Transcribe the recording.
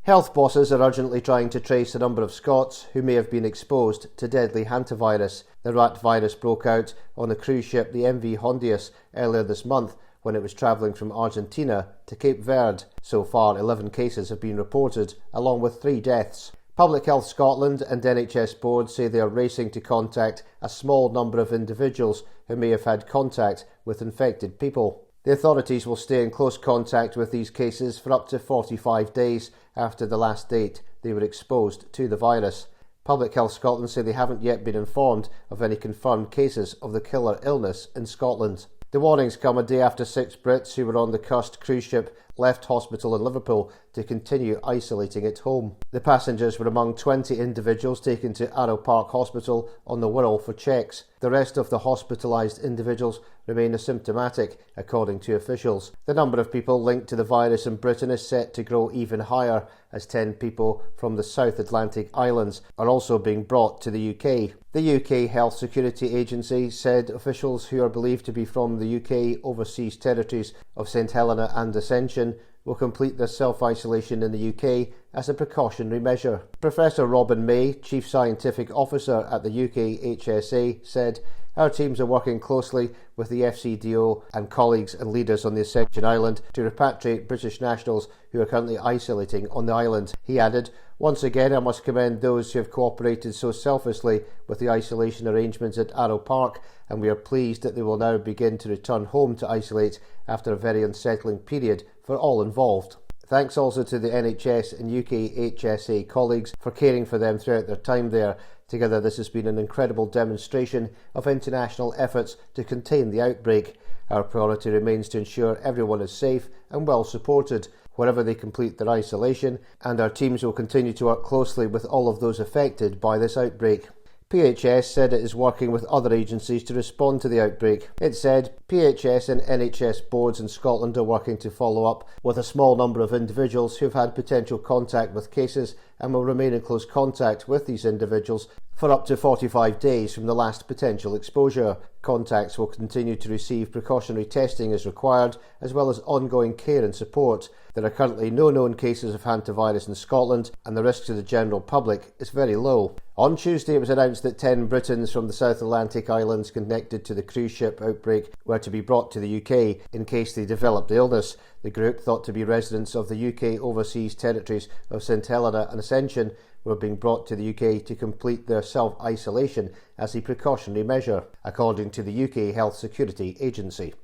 Health bosses are urgently trying to trace a number of Scots who may have been exposed to deadly hantavirus. The rat virus broke out on the cruise ship the MV Hondius earlier this month when it was travelling from Argentina to Cape Verde. So far, 11 cases have been reported, along with 3 deaths. Public Health Scotland and NHS boards say they are racing to contact a small number of individuals who may have had contact with infected people. The authorities will stay in close contact with these cases for up to 45 days after the last date they were exposed to the virus. Public Health Scotland say they haven't yet been informed of any confirmed cases of the killer illness in Scotland. The warnings come a day after 6 Brits who were on the cursed cruise ship left hospital in Liverpool to continue isolating at home. The passengers were among 20 individuals taken to Arrow Park Hospital on the Wirral for checks. The rest of the hospitalised individuals remain asymptomatic, according to officials. The number of people linked to the virus in Britain is set to grow even higher, as 10 people from the South Atlantic islands are also being brought to the UK. The UK Health Security Agency said officials who are believed to be from the UK overseas territories of St Helena and Ascension will complete their self-isolation in the UK as a precautionary measure. Professor Robin May, Chief Scientific Officer at the UK HSA, said, "Our teams are working closely with the FCDO and colleagues and leaders on the Ascension Island to repatriate British nationals who are currently isolating on the island." He added, "Once again, I must commend those who have cooperated so selflessly with the isolation arrangements at Arrow Park, and we are pleased that they will now begin to return home to isolate after a very unsettling period for all involved." Thanks also to the NHS and UK HSA colleagues for caring for them throughout their time there. Together, this has been an incredible demonstration of international efforts to contain the outbreak. Our priority remains to ensure everyone is safe and well supported wherever they complete their isolation, and our teams will continue to work closely with all of those affected by this outbreak. PHS said it is working with other agencies to respond to the outbreak. It said, PHS and NHS boards in Scotland are working to follow up with a small number of individuals who have had potential contact with cases and will remain in close contact with these individuals for up to 45 days from the last potential exposure. Contacts will continue to receive precautionary testing as required, as well as ongoing care and support. There are currently no known cases of hantavirus in Scotland, and the risk to the general public is very low. On Tuesday, it was announced that 10 Britons from the South Atlantic islands connected to the cruise ship outbreak were to be brought to the UK in case they developed the illness. The group, thought to be residents of the UK overseas territories of St Helena and Ascension, were being brought to the UK to complete their self-isolation as a precautionary measure, according to the UK Health Security Agency.